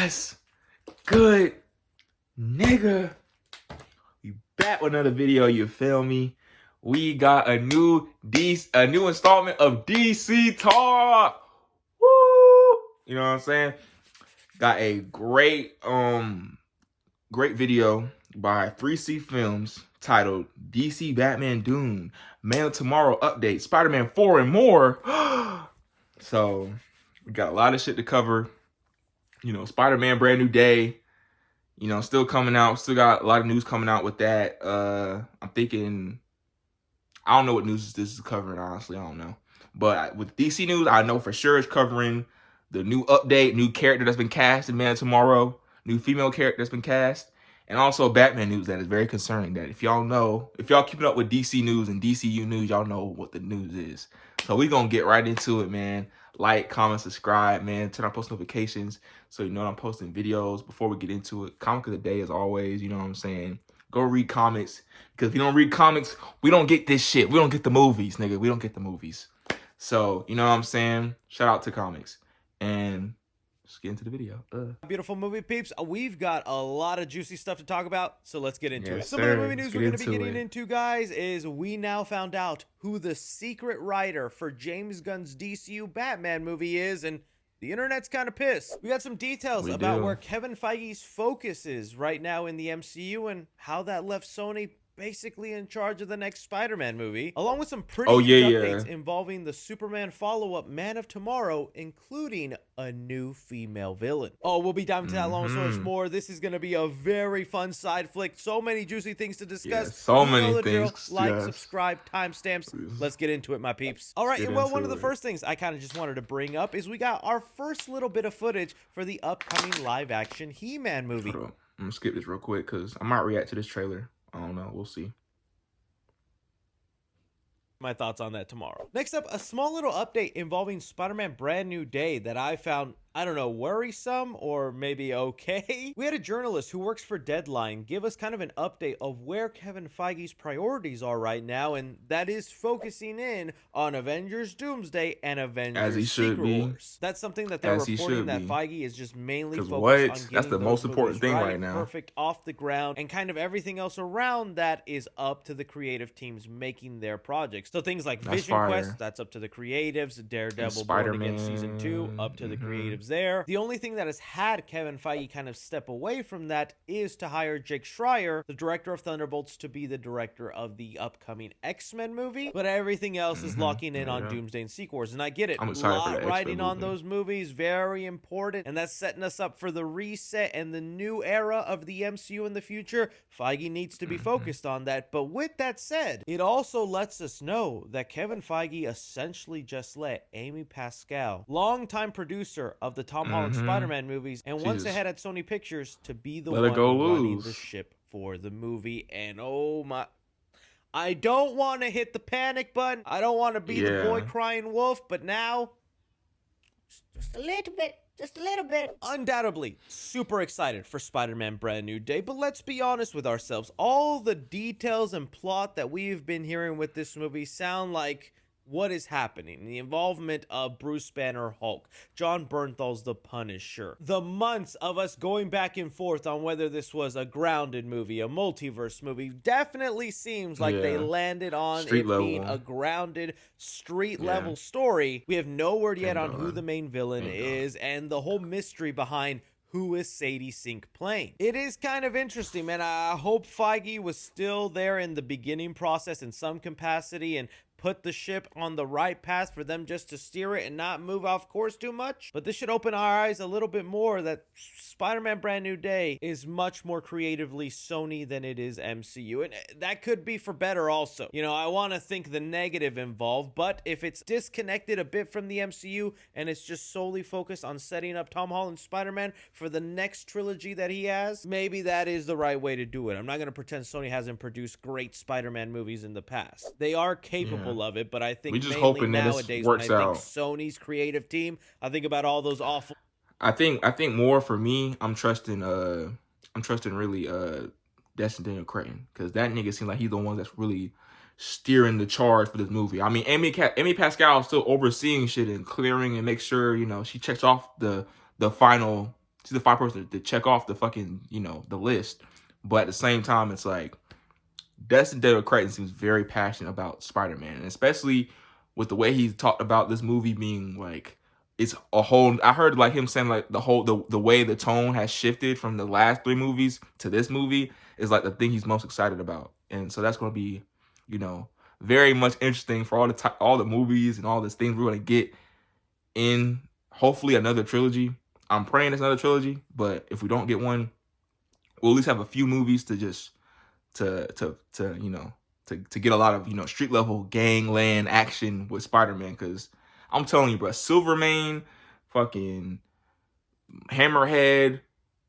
What's good, nigga? We back with another video, you feel me? We got a new installment of DC Talk. Woo! You know what I'm saying? Got a great video by 3C Films titled DC Batman Doom, Man of Tomorrow Update, Spider-Man 4 and more. So we got a lot of shit to cover. You know, Spider-Man Brand New Day, you know, still coming out. Still got a lot of news coming out with that. I'm thinking, I don't know what news this is covering, honestly. I don't know. But with DC news, I know for sure it's covering the new update, new character that's been cast in Man of Tomorrow, new female character that's been cast, and also Batman news that is very concerning. That if y'all keeping up with DC news and DCU news, y'all know what the news is. So we're going to get right into it, man. Like, comment, subscribe, man. Turn on post notifications so you know I'm posting videos. Before we get into it, comic of the day as always, you know what I'm saying? Go read comics, because if you don't read comics, we don't get this shit. We don't get the movies, nigga. We don't get the movies. So, you know what I'm saying? Shout out to comics. And let's get into the video. Beautiful movie peeps, we've got a lot of juicy stuff to talk about, so let's get into it. Some sir. of the movie news Let's we're get going to be into getting it. into, guys, is we now found out who the secret writer for James Gunn's DCU Batman movie is, and the internet's kind of pissed. We got some details about where Kevin Feige's focus is right now in the MCU and how that left Sony basically in charge of the next Spider-Man movie, along with some pretty huge updates involving the Superman follow-up Man of Tomorrow, including a new female villain. Oh, we'll be diving into that along with so much more. This is going to be a very fun side flick. So many juicy things to discuss. Yeah, so many things. Like, subscribe, timestamps. Let's get into it, my peeps. All right, and well, one of the first things I kind of just wanted to bring up is we got our first little bit of footage for the upcoming live-action He-Man movie. Hold on. I'm going to skip this real quick because I might react to this trailer. I don't know. We'll see. My thoughts on that tomorrow. Next up, a small little update involving Spider-Man Brand New Day that I found, I don't know, worrisome or maybe okay. We had a journalist who works for Deadline give us kind of an update of where Kevin Feige's priorities are right now, and that is focusing in on Avengers Doomsday and Avengers Secret Wars. That's something that they're reporting that Feige is just mainly focused on getting that's the most important thing right now. Perfect off the ground, and kind of everything else around that is up to the creative teams making their projects. So things like Vision Quest, that's up to the creatives. Daredevil Born Again Season 2, up to the creatives there. The only thing that has had Kevin Feige kind of step away from that is to hire Jake Schreier, the director of Thunderbolts, to be the director of the upcoming X-Men movie. But everything else is locking in on Doomsday and Secret Wars. And I get it. I'm excited for the riding on those movies, very important. And that's setting us up for the reset and the new era of the MCU in the future. Feige needs to be focused on that. But with that said, it also lets us know that Kevin Feige essentially just let Amy Pascal, longtime producer of the Tom Holland Spider-Man movies, and once ahead at Sony Pictures, to be the one running the ship for the movie. And oh my, I don't want to hit the panic button. I don't want to be the boy crying wolf, but now, just a little bit. Just a little bit. Undoubtedly, super excited for Spider-Man Brand New Day, but let's be honest with ourselves. All the details and plot that we've been hearing with this movie sound like what is happening. The involvement of Bruce Banner Hulk, John Bernthal's The Punisher, the months of us going back and forth on whether this was a grounded movie, a multiverse movie, definitely seems like they landed on being a grounded street level story. We have no word yet on who the main villain is and the whole mystery behind who is Sadie Sink playing. It is kind of interesting, man. I hope Feige was still there in the beginning process in some capacity and put the ship on the right path for them just to steer it and not move off course too much. But this should open our eyes a little bit more that Spider-Man Brand New Day is much more creatively Sony than it is MCU. And that could be for better also. You know, I want to think the negative involved, but if it's disconnected a bit from the MCU and it's just solely focused on setting up Tom Holland's Spider-Man for the next trilogy that he has, maybe that is the right way to do it. I'm not going to pretend Sony hasn't produced great Spider-Man movies in the past. They are capable of it, but I think mainly nowadays when I think Sony's creative team, I think about all those awful. I think more for me, I'm trusting really Destin Daniel Cretton, because that nigga seems like he's the one that's really steering the charge for this movie. I mean, Amy Pascal is still overseeing shit and clearing and make sure, you know, she checks off the final she's the final person to check off the fucking, you know, the list. But at the same time, it's like Destin Daniel Cretton seems very passionate about Spider-Man, and especially with the way he talked about this movie being like it's a whole. I heard like him saying like the way the tone has shifted from the last three movies to this movie is like the thing he's most excited about, and so that's going to be, you know, very much interesting for all the movies and all these things we're going to get in hopefully another trilogy. I'm praying it's another trilogy, but if we don't get one, we'll at least have a few movies to just to you know to get a lot of, you know, street level gangland action with Spider-Man, because I'm telling you, bro, Silvermane, fucking Hammerhead,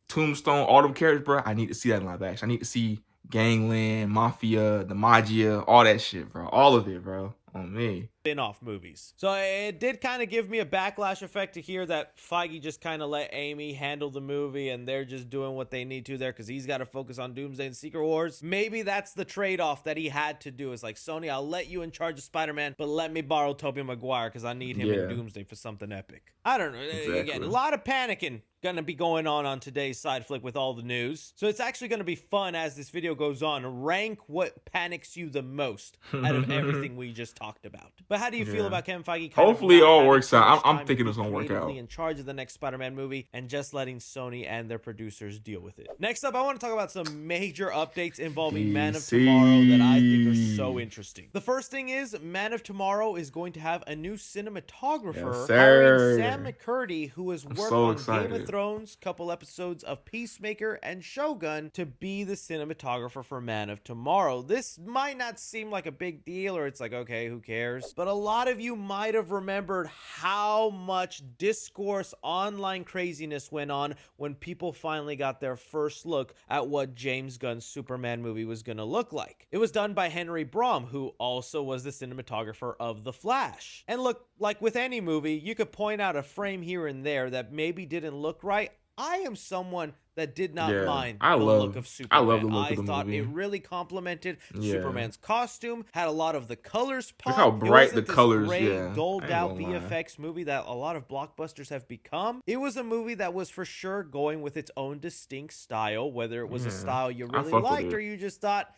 Tombstone, all them characters, bro. I need to see that in live action. I need to see gangland, mafia, the magia, all that shit, bro. All of it, bro. On me. Spin-off movies. So it did kind of give me a backlash effect to hear that Feige just kind of let Amy handle the movie and they're just doing what they need to there because he's got to focus on Doomsday and Secret Wars. Maybe that's the trade-off that he had to do. Is like, Sony, I'll let you in charge of Spider-Man, but let me borrow Tobey Maguire because I need him in Doomsday for something epic. I don't know. Exactly. Again, a lot of panicking gonna be going on today's Side Flick with all the news. So it's actually gonna be fun as this video goes on. Rank what panics you the most out of everything we just talked about. But how do you feel about Kevin Feige? Hopefully it all works out. I'm thinking it's gonna work out. In charge of the next Spider-Man movie and just letting Sony and their producers deal with it. Next up, I want to talk about some major updates involving Man of Tomorrow that I think are so interesting. The first thing is Man of Tomorrow is going to have a new cinematographer, hiring Sam McCurdy, who has worked on Game of Thrones, couple episodes of Peacemaker and Shogun, to be the cinematographer for Man of Tomorrow. This might not seem like a big deal, or it's like, okay, who cares? But a lot of you might have remembered how much discourse, online craziness went on when people finally got their first look at what James Gunn's Superman movie was going to look like. It was done by Henry Brom, who also was the cinematographer of The Flash. And look, like with any movie, you could point out a frame here and there that maybe didn't look right. I am someone that did not mind the look of Superman. I love the look of the movie. I thought it really complemented Superman's costume, had a lot of the colors pop. Look how bright the colors, dulled out VFX movie that a lot of blockbusters have become. It was a movie that was for sure going with its own distinct style, whether it was a style you really liked or you just thought,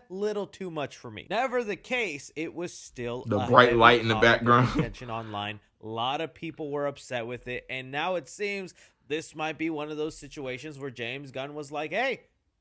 little too much for me. Never the case, it was still the bright light in the background. Attention online. A lot of people were upset with it, and now it seems this might be one of those situations where James Gunn was like, hey,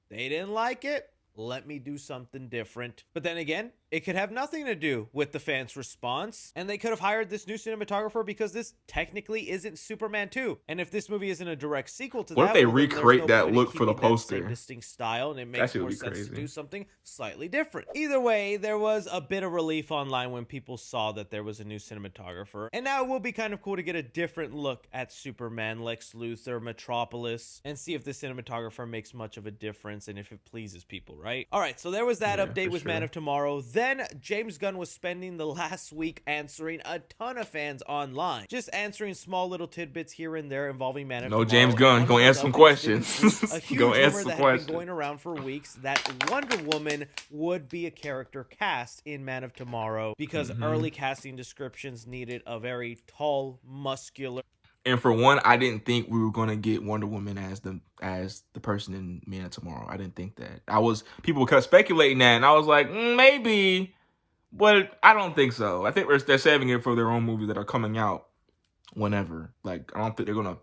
they didn't like it. Let me do something different. But then again, it could have nothing to do with the fans' response, and they could have hired this new cinematographer because this technically isn't Superman 2. And if this movie isn't a direct sequel to what if they recreate that look for the poster? Same distinct style, and it makes more sense to do something slightly different. Either way, there was a bit of relief online when people saw that there was a new cinematographer, and now it will be kind of cool to get a different look at Superman, Lex Luthor, Metropolis, and see if the cinematographer makes much of a difference and if it pleases people, right? All right, so there was that update with Man of Tomorrow. Then James Gunn was spending the last week answering a ton of fans online, just answering small little tidbits here and there involving Man of Tomorrow. No, James Gunn, go answer some questions. A huge rumor that had been going around for weeks that Wonder Woman would be a character cast in Man of Tomorrow because early casting descriptions needed a very tall, muscular. And for one, I didn't think we were gonna get Wonder Woman as the person in Man of Tomorrow. I didn't think that. People were kind of speculating that, and I was like, maybe, but I don't think so. I think they're saving it for their own movies that are coming out whenever. Like, I don't think they're gonna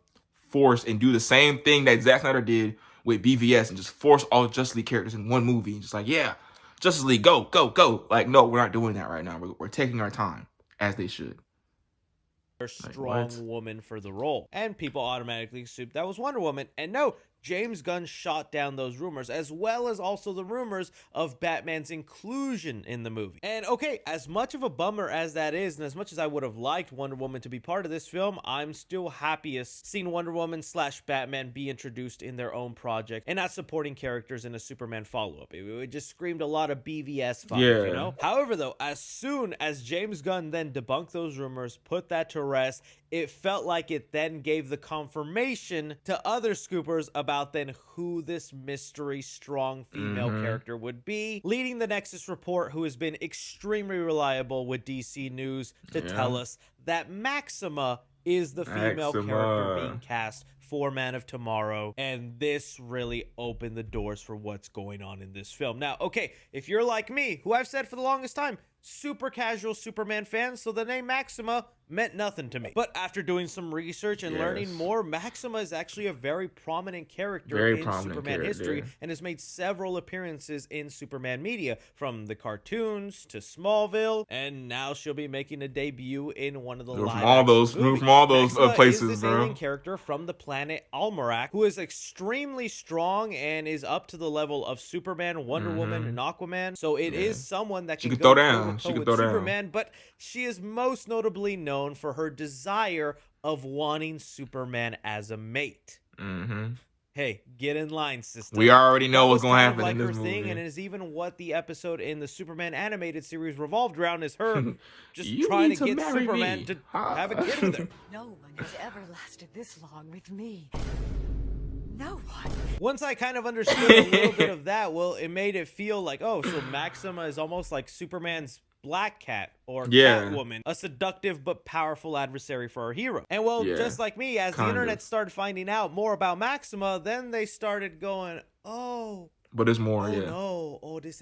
force and do the same thing that Zack Snyder did with BVS and just force all Justice League characters in one movie and just like, yeah, Justice League, go, go, go. Like, no, we're not doing that right now. We're taking our time, as they should. Strong woman for the role, and people automatically assumed that was Wonder Woman. And no, James Gunn shot down those rumors, as well as also the rumors of Batman's inclusion in the movie. And okay, as much of a bummer as that is, and as much as I would have liked Wonder Woman to be part of this film, I'm still happiest seeing Wonder Woman / Batman be introduced in their own project and not supporting characters in a Superman follow-up. It just screamed a lot of BVS vibes, you know? However, though, as soon as James Gunn then debunked those rumors, put that to rest, it felt like it then gave the confirmation to other scoopers about then who this mystery strong female character would be, leading the Nexus report, who has been extremely reliable with DC News, to tell us that Maxima is the female character Maxima. being cast for Man of Tomorrow, and this really opened the doors for what's going on in this film. Now, okay, if you're like me, who I've said for the longest time, super casual Superman fan, so the name Maxima meant nothing to me. But after doing some research and learning more, Maxima is actually a very prominent character in Superman history and has made several appearances in Superman media, from the cartoons to Smallville, and now she'll be making a debut in one of the live from all those places, is this bro. alien character from the planet Almerac, who is extremely strong and is up to the level of Superman, Wonder Woman, and Aquaman. So it is someone that can throw down. She can throw down. Superman, but she is most notably known for her desire of wanting Superman as a mate. Hey, get in line, sister. We already know what's gonna happen like in this her movie. thing, and it is even what the episode in the Superman animated series revolved around, is her just trying to get Superman to have a kid with her. No one has ever lasted this long with me. No one. Once I kind of understood a little bit of that, well, it made it feel like, oh, so Maxima is almost like Superman's Black Cat or Catwoman, a seductive but powerful adversary for our hero. And well, just like me, as the internet started finding out more about Maxima, then they started going, oh, but there's more. No, oh, this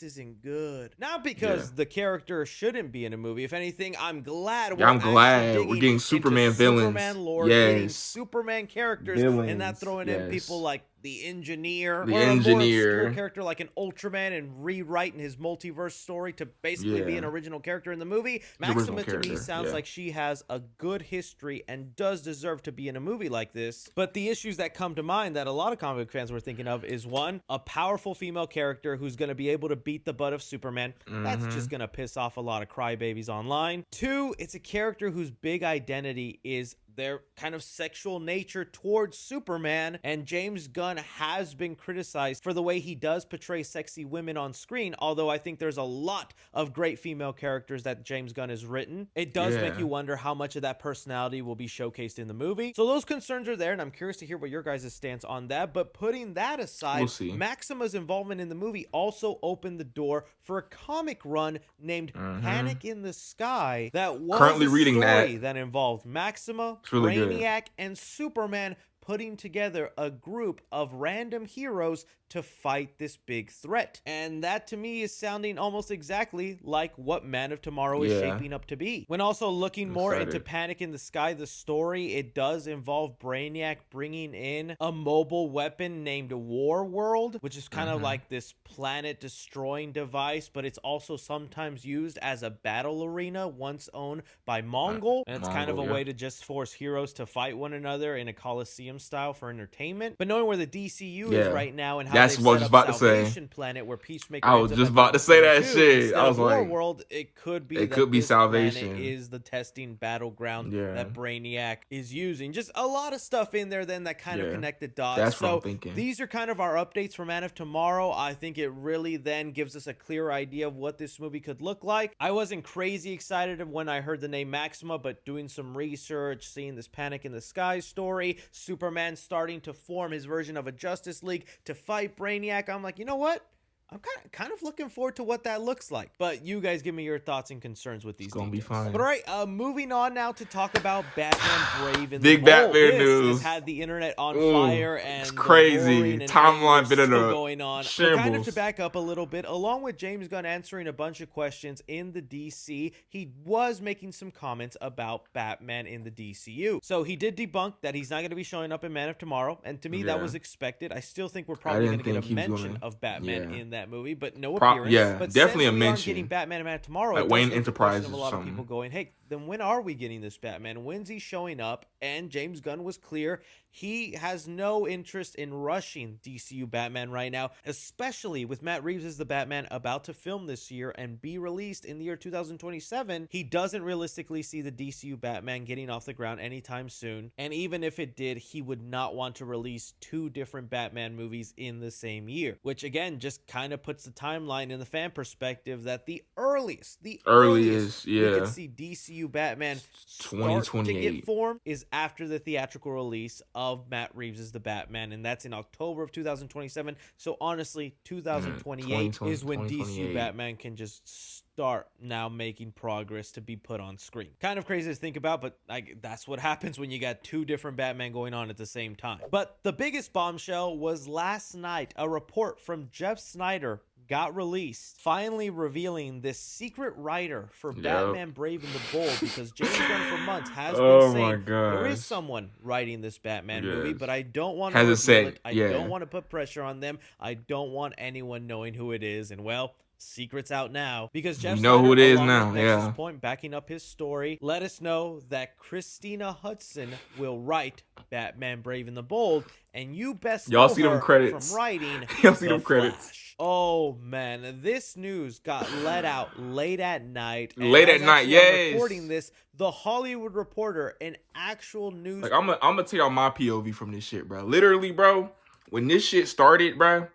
isn't good. Not because the character shouldn't be in a movie. If anything, I'm glad we're getting Superman villains. Superman lore, getting Superman characters, and not throwing in people like the Engineer, or a more obscure character like an Ultraman, and rewriting his multiverse story to basically be an original character in the movie. Maxima to me sounds like she has a good history and does deserve to be in a movie like this. But the issues that come to mind that a lot of comic fans were thinking of is, one, a powerful female character who's going to be able to beat the butt of Superman. That's just going to piss off a lot of crybabies online. Two, it's a character whose big identity is their kind of sexual nature towards Superman, and James Gunn has been criticized for the way he does portray sexy women on screen, although I think there's a lot of great female characters that James Gunn has written. It does make you wonder how much of that personality will be showcased in the movie. So those concerns are there, and I'm curious to hear what your guys' stance on that. But putting that aside, Maxima's involvement in the movie also opened the door for a comic run named Panic in the Sky that was currently reading that involved Maxima, really Brainiac, and Superman putting together a group of random heroes to fight this big threat. And that to me is sounding almost exactly like what Man of Tomorrow is shaping up to be. When also looking more into Panic in the Sky, the story, it does involve Brainiac bringing in a mobile weapon named War World, which is kind of like this planet destroying device, but it's also sometimes used as a battle arena once owned by Mongol. And it's kind of a way to just force heroes to fight one another in a Coliseum style for entertainment. But knowing where the DCU is right now and how that's what I was about to say. Planet where Peacemaker I was just about to say that shit. I was like, World, it could be Salvation is the testing battleground that Brainiac is using. Just a lot of stuff in there then that kind of connected dots. That's what I'm thinking. These are kind of our updates for Man of Tomorrow. I think it really then gives us a clear idea of what this movie could look like. I wasn't crazy excited when I heard the name Maxima, but doing some research, seeing this Panic in the Sky story, Superman starting to form his version of a Justice League to fight Brainiac, I'm like, you know what? I'm kind of looking forward to what that looks like. But you guys give me your thoughts and concerns with these. It's gonna be fine. But all right, moving on now to talk about Batman Brave and Big the Bold. Batman This news has had the internet on fire, and it's crazy. Timeline bit of going on. But kind of to shambles. back up a little bit, along with James Gunn answering a bunch of questions in the DC, he was making some comments about Batman in the DCU. So he did debunk that he's not going to be showing up in Man of Tomorrow, and to me that was expected. I still think we're probably going to get a mention of Batman in that movie, but no appearance. But definitely since a we aren't mention. Getting Batman and Man Tomorrow, Like it Wayne does raise the Enterprises question of a or lot of something. people going, hey, then when are we getting this Batman? When's he showing up? And James Gunn was clear. He has no interest in rushing DCU Batman right now, especially with Matt Reeves as the Batman about to film this year and be released in the year 2027. He doesn't realistically see the DCU Batman getting off the ground anytime soon. And even if it did, he would not want to release two different Batman movies in the same year, which again just kind of puts the timeline in the fan perspective that the earliest we could see DCU Batman start to 2028 get formed is after the theatrical release of of Matt Reeves as the Batman, and that's in October of 2027. So honestly, 2028 is when DCU 2028. Batman can just start now making progress to be put on screen. Kind of crazy to think about, but that's what happens when you got two different Batman going on at the same time. But the biggest bombshell was last night. A report from Jeff Snyder got released, finally revealing this secret writer for Batman Brave and the Bold, because James Gunn for months has been saying there is someone writing this Batman movie, but I don't want to reveal it. I don't want to put pressure on them. I don't want anyone knowing who it is. And well, secret's out now, because Jeff Snyder, who it is along now. with Nexus Point, backing up his story, let us know that Christina Hudson will write Batman Brave and the Bold, and you best y'all know see her them credits from writing y'all see The them credits. Flash. Oh man, this news got let out late at night. Late at night, yes. Reporting this, The Hollywood Reporter, an actual news. Like I'm gonna tell y'all my POV from this shit, bro. Literally, bro, when this shit started, bro,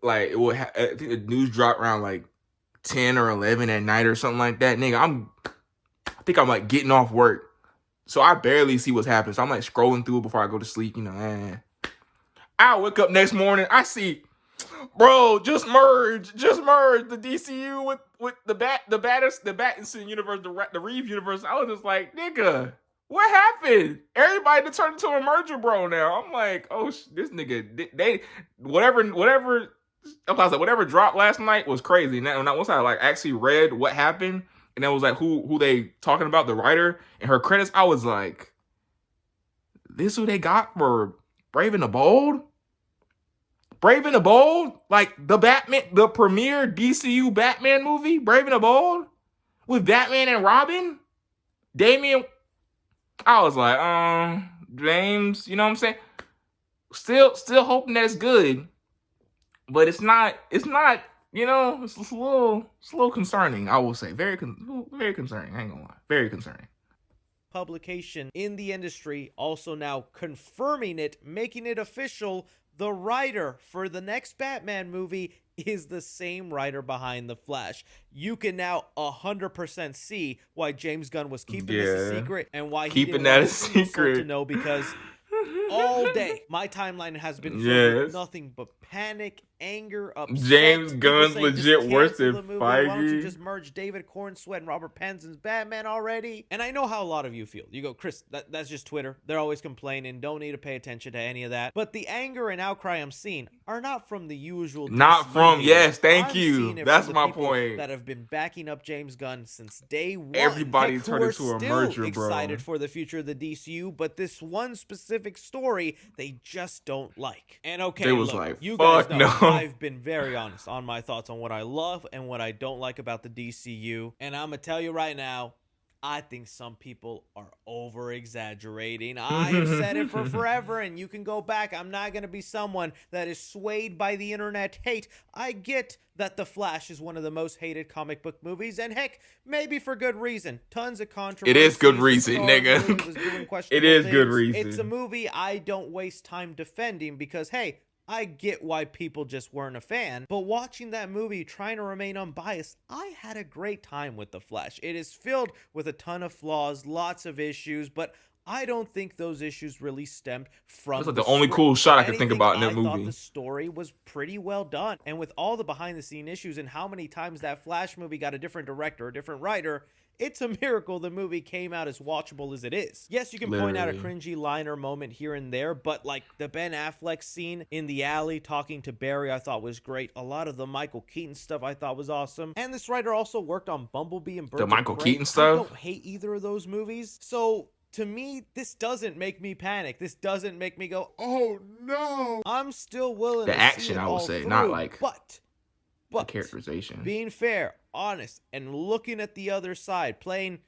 like I think the news dropped around like 10 or 11 at night or something like that. Nigga, I think I'm like getting off work, so I barely see what's happening. So I'm like scrolling through it before I go to sleep. You know, I wake up next morning, I see, bro, just merge the DCU with the Battinson universe, the Reeve universe. I was just like, nigga, what happened? Everybody turned into a merger, bro. Now I'm like, oh, this nigga, they whatever. I was like, whatever dropped last night was crazy. And once I like actually read what happened, and that was like who they talking about, the writer and her credits, I was like, this who they got for Brave and the Bold? Brave and the Bold? Like the premier DCU Batman movie, Brave and the Bold? With Batman and Robin? Damian. I was like, James, you know what I'm saying? Still hoping that it's good. But it's not, you know, it's a little concerning, I will say. Very concerning. I ain't gonna lie. Very concerning. Publication in the industry also now confirming it, making it official. The writer for the next Batman movie is the same writer behind The Flash. You can now 100% see why James Gunn was keeping this a secret, and why he keeping didn't that a want secret to know, because all day my timeline has been filled with nothing but panic, anger, upset. James Gunn's saying, legit worse than Feige. Why don't you Feige? just merge David Cornsweet and Robert Pattinson's Batman already? And I know how a lot of you feel. You go, Chris, that's just Twitter. They're always complaining. Don't need to pay attention to any of that. But the anger and outcry I'm seeing are not from the usual. Not from, haters. yes, thank I'm you. seeing it That's from the my people point. that have been backing up James Gunn since day one. Everybody Heck, turned who into are a still merger, bro. excited for the future of the DCU, but this one specific story they just don't like. And okay, They was look, like, you guys fuck know no. I've been very honest on my thoughts on what I love and what I don't like about the DCU. And I'm gonna tell you right now, I think some people are over-exaggerating. I have said it for forever, and you can go back. I'm not going to be someone that is swayed by the internet hate. I get that The Flash is one of the most hated comic book movies, and heck, maybe for good reason. Tons of controversy. It is good reason, nigga. It is good reason. It's a movie I don't waste time defending because, hey, I get why people just weren't a fan, but watching that movie, trying to remain unbiased, I had a great time with The Flash. It is filled with a ton of flaws, lots of issues, but I don't think those issues really stemmed from That's like the only cool shot I could think about in that I movie. thought the story was pretty well done, and with all the behind-the-scene issues and how many times that Flash movie got a different director, a different writer, it's a miracle the movie came out as watchable as it is. Yes, you can point out a cringy line or moment here and there, but like the Ben Affleck scene in the alley talking to Barry, I thought was great. A lot of the Michael Keaton stuff I thought was awesome. And this writer also worked on Bumblebee and Birds The Michael of Prey. Keaton stuff? I don't hate either of those movies. So to me, this doesn't make me panic. This doesn't make me go, oh no. I'm still willing to The action, see it I would all say, through, not like but the characterization. Being fair, honest, and looking at the other side, playing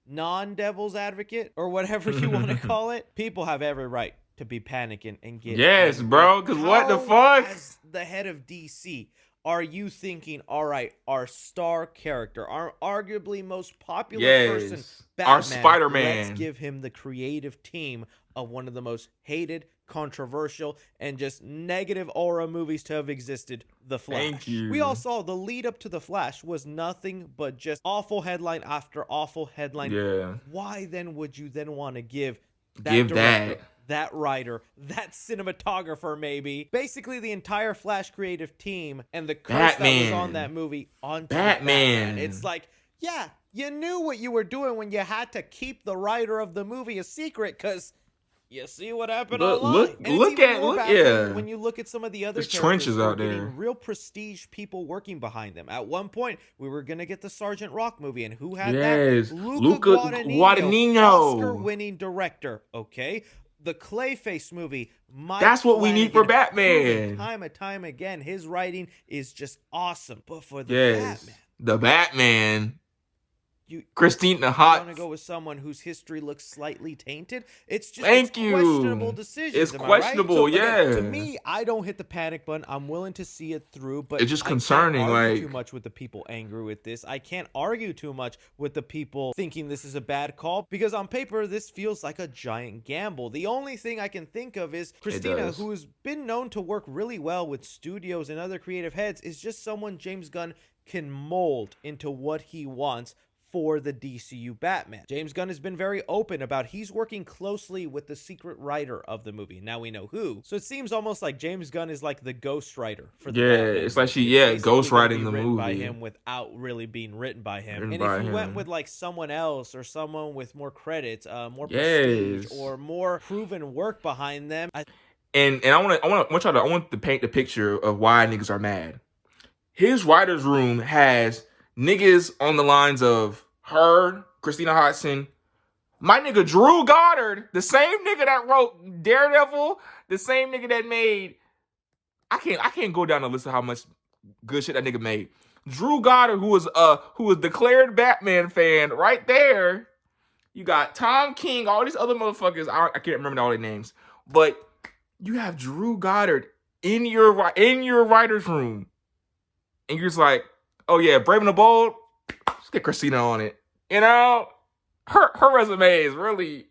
non-devil's advocate or whatever you want to call it, people have every right to be panicking and get yes, bro, because what the fuck? As the head of DC, are you thinking, all right, our star character, our arguably most popular person, Batman, our Spider-Man, let's give him the creative team of one of the most hated, controversial, and just negative aura movies to have existed, The Flash. Thank you. We all saw the lead up to The Flash was nothing but just awful headline after awful headline. Yeah. Why then would you then want to give that Give director that writer, that cinematographer, maybe. Basically, the entire Flash creative team and the curse that was on that movie onto Batman. It's like, yeah, you knew what you were doing when you had to keep the writer of the movie a secret, because you see what happened online. When you look at some of the other There's characters trenches who are out there. getting real prestige people working behind them. At one point, we were gonna get the Sergeant Rock movie, and who had that? Luca Guadagnino, Oscar-winning director. Okay, the Clayface movie. That's what we need for Batman. Time and time again, his writing is just awesome. But for the Batman, the Batman. Christina you Hot. want to go with someone whose history looks slightly tainted? It's just questionable decisions. It's questionable, right? yeah. To me, I don't hit the panic button. I'm willing to see it through, but it's just concerning. I can't argue like too much with the people angry with this. I can't argue too much with the people thinking this is a bad call, because on paper this feels like a giant gamble. The only thing I can think of is Christina, who's been known to work really well with studios and other creative heads, is just someone James Gunn can mold into what he wants for the DCU Batman. James Gunn has been very open about he's working closely with the secret writer of the movie. Now we know who. So it seems almost like James Gunn is like the ghost writer for the Batman it's like movie. ghost writing the movie by him without really being written by him. And if you went with like someone else or someone with more credits, more prestige, or more proven work behind them, and I want to paint the picture of why niggas are mad. His writer's room has niggas on the lines of her, Christina Hodson, my nigga Drew Goddard, the same nigga that wrote Daredevil, the same nigga that made. I can't go down the list of how much good shit that nigga made. Drew Goddard, who was declared Batman fan, right there. You got Tom King, all these other motherfuckers. I can't remember all their names, but you have Drew Goddard in your writer's room, and you're just like, oh yeah, Brave and the Bold, let's get Christina on it. You know, her resume is really,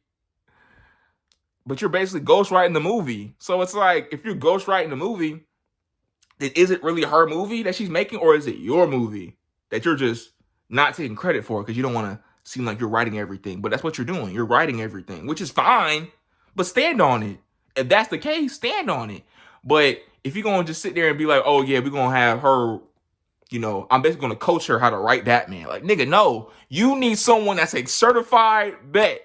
but you're basically ghostwriting the movie. So it's like, if you're ghostwriting the movie, then is it really her movie that she's making, or is it your movie that you're just not taking credit for because you don't want to seem like you're writing everything? But that's what you're doing. You're writing everything, which is fine, but stand on it. If that's the case, stand on it. But if you're going to just sit there and be like, oh yeah, we're going to have her, you know, I'm basically going to coach her how to write Batman. Like, nigga, no. You need someone that's a certified vet.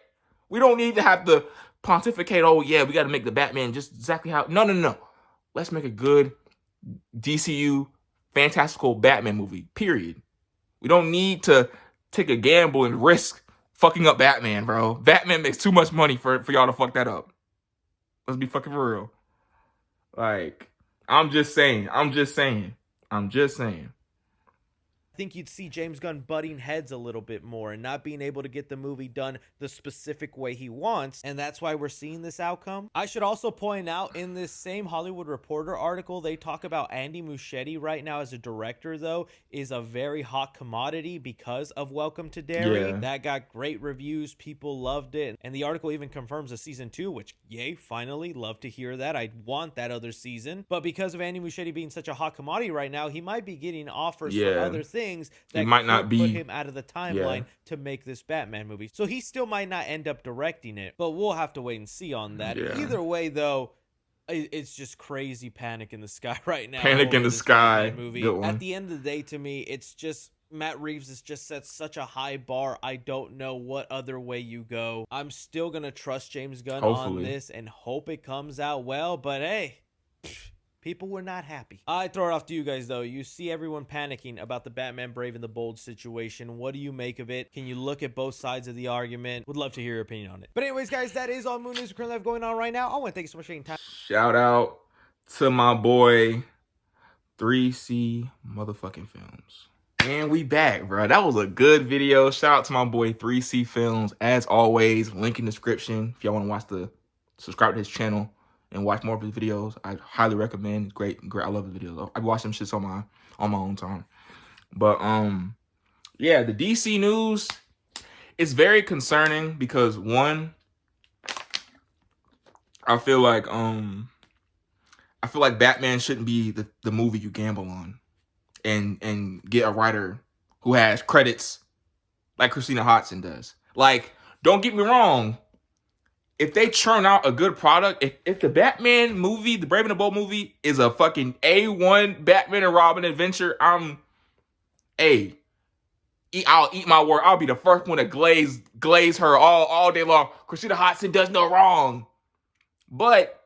We don't need to have to pontificate, oh, yeah, we got to make the Batman just exactly how. No. Let's make a good DCU fantastical Batman movie, period. We don't need to take a gamble and risk fucking up Batman, bro. Batman makes too much money for y'all to fuck that up. Let's be fucking for real. Like, I'm just saying. I think you'd see James Gunn butting heads a little bit more and not being able to get the movie done the specific way he wants, and that's why we're seeing this outcome. I should also point out, in this same Hollywood Reporter article, they talk about Andy Muschietti right now as a director, though, is a very hot commodity because of Welcome to Derry. Yeah. That got great reviews. People loved it. And the article even confirms a season 2, which, yay, finally, love to hear that. I want that other season. But because of Andy Muschietti being such a hot commodity right now, he might be getting offers for other things that might not put him out of the timeline to make this Batman movie. So he still might not end up directing it, but we'll have to wait and see on that. Yeah. Either way, though, it's just crazy panic in the sky right now. Panic in the sky. Movie. At the end of the day, to me, it's just Matt Reeves has just set such a high bar. I don't know what other way you go. I'm still going to trust James Gunn on this and hope it comes out well, but hey, people were not happy. I throw it off to you guys, though. You see everyone panicking about the Batman Brave and the Bold situation. What do you make of it? Can you look at both sides of the argument? Would love to hear your opinion on it. But anyways, guys, that is all Moon News we currently have going on right now. I want to thank you so much for taking time. Shout out to my boy 3C motherfucking Films. And we back, bro. That was a good video. Shout out to my boy 3C Films. As always, link in the description if y'all want to watch subscribe to his channel and watch more of his videos. I highly recommend. Great. I love the videos. I watch them shits on my own time. But yeah, the DC news is very concerning because, one, I feel like Batman shouldn't be the movie you gamble on and get a writer who has credits like Christina Hodson does. Like, don't get me wrong, if they churn out a good product, if the Batman movie, the Brave and the Bold movie, is a fucking A1 Batman and Robin adventure, I'll eat my word. I'll be the first one to glaze her all day long. Christina Hodson does no wrong. But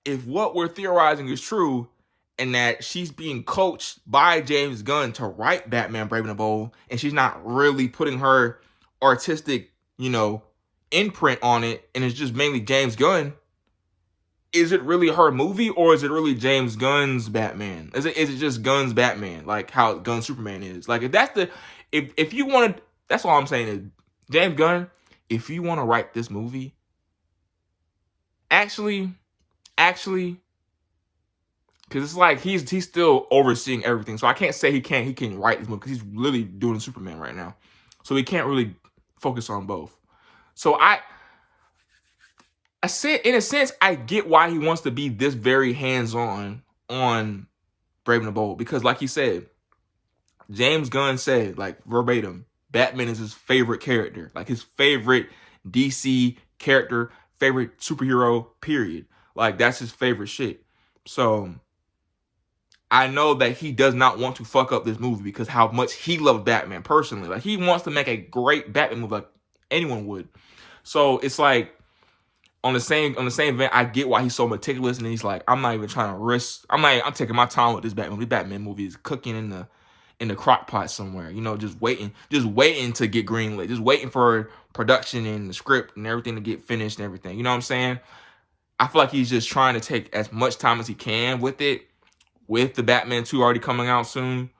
if what we're theorizing is true, and that she's being coached by James Gunn to write Batman Brave and the Bold, and she's not really putting her artistic, imprint on it, and it's just mainly James Gunn, is it really her movie, or is it really James Gunn's Batman? Is it just Gunn's Batman, like how Gunn's Superman is? Like, if you want to, that's all I'm saying is, James Gunn, if you want to write this movie, actually, because it's like he's still overseeing everything, so I can't say he can write this movie because he's really doing Superman right now, so he can't really focus on both. So I said, in a sense, I get why he wants to be this very hands-on on Brave and the Bold, because like he said, James Gunn said, like verbatim, Batman is his favorite character, like his favorite DC character, favorite superhero, period. Like, that's his favorite shit. So I know that he does not want to fuck up this movie because how much he loves Batman personally. Like, he wants to make a great Batman movie like anyone would. So it's like, on the same event, I get why he's so meticulous, and he's like, I'm not even trying to risk. I'm taking my time with this Batman. This Batman movie is cooking in the crock pot somewhere, just waiting to get greenlit, just waiting for production and the script and everything to get finished and everything. You know what I'm saying? I feel like he's just trying to take as much time as he can with it, with the Batman 2 already coming out soon,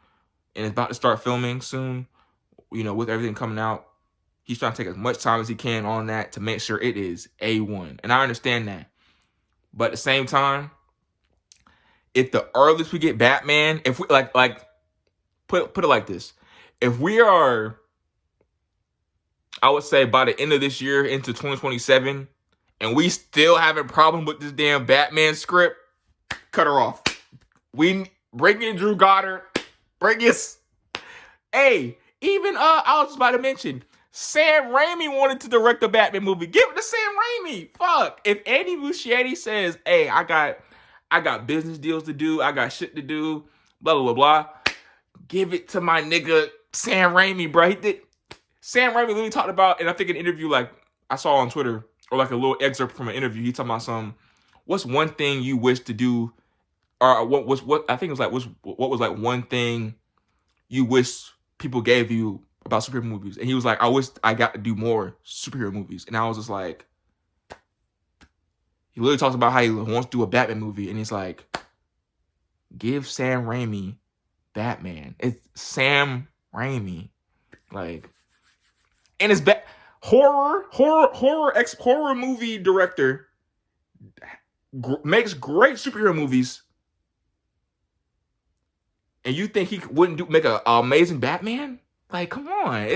and it's about to start filming soon, with everything coming out. He's trying to take as much time as he can on that to make sure it is A1. And I understand that. But at the same time, if the earliest we get Batman, if we like put it like this. If we are, I would say by the end of this year into 2027, and we still have a problem with this damn Batman script, cut her off. We bring in Drew Goddard. Even I was just about to mention, Sam Raimi wanted to direct the Batman movie. Give it to Sam Raimi. Fuck. If Andy Muschietti says, hey, I got business deals to do, I got shit to do, blah, blah, blah, blah, give it to my nigga Sam Raimi, bro. Sam Raimi literally talked about, and I think an interview like I saw on Twitter, or like a little excerpt from an interview, he talking about what's one thing you wish to do, or what I think it was like, what was like one thing you wish people gave you about superhero movies? And he was like, I wish I got to do more superhero movies. And I was just like, he literally talks about how he wants to do a Batman movie, and he's like, give Sam Raimi Batman. It's Sam Raimi. Like, and it's horror movie director, makes great superhero movies, and you think he wouldn't make an amazing Batman? Like, come on.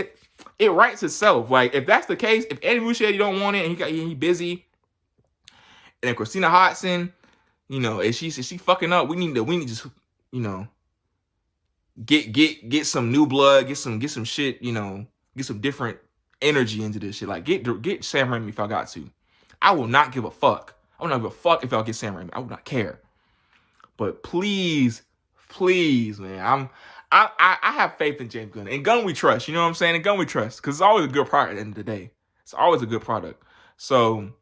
It writes itself. Like, if that's the case, if Andy Muschietti don't want it and he busy, and then Christina Hodson, if she fucking up, we need to just, get some new blood, get some shit, get some different energy into this shit. Like, get Sam Raimi if I got to. I will not give a fuck. I will not give a fuck if y'all get Sam Raimi. I will not care. But please, man, I have faith in James Gunn. And Gunn we trust, you know what I'm saying? And Gunn we trust, because it's always a good product at the end of the day. It's always a good product. So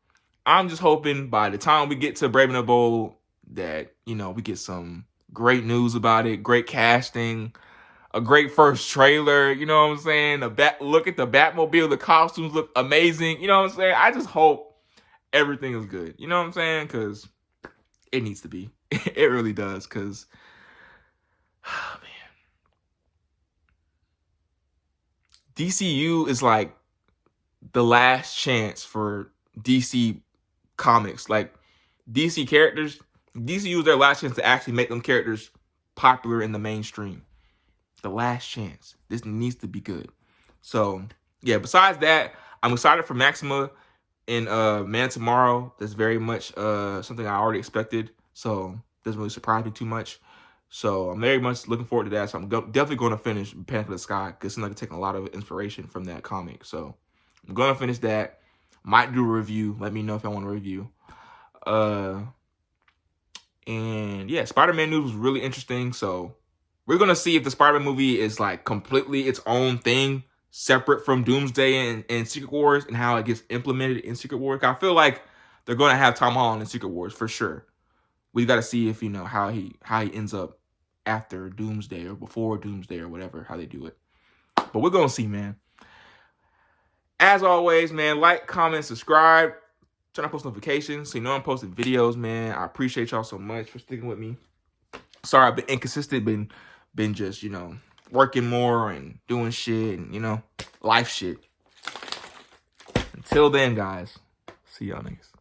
I'm just hoping by the time we get to Brave and the Bold that, we get some great news about it, great casting, a great first trailer, you know what I'm saying? Look at the Batmobile, the costumes look amazing, you know what I'm saying? I just hope everything is good, you know what I'm saying? Because it needs to be. It really does, because, oh, man. DCU is like the last chance for DC comics. Like, DC characters, DCU is their last chance to actually make them characters popular in the mainstream. The last chance. This needs to be good. So, yeah, besides that, I'm excited for Maxima in Man Tomorrow. That's very much something I already expected. So, doesn't really surprise me too much. So, I'm very much looking forward to that. So, I'm definitely going to finish Panic in the Sky, because it seems like it's taking a lot of inspiration from that comic. So, I'm going to finish that. Might do a review. Let me know if I want to review. And yeah, Spider-Man news was really interesting. So we're gonna see if the Spider-Man movie is like completely its own thing, separate from Doomsday and Secret Wars, and how it gets implemented in Secret Wars. I feel like they're gonna have Tom Holland in Secret Wars for sure. We got to see if how he ends up after Doomsday or before Doomsday or whatever, how they do it. But we're gonna see, man. As always, man, like, comment, subscribe, turn on post notifications so you know I'm posting videos, man. I appreciate y'all so much for sticking with me. Sorry I've been inconsistent, been just, working more and doing shit and, life shit. Until then, guys, see y'all niggas.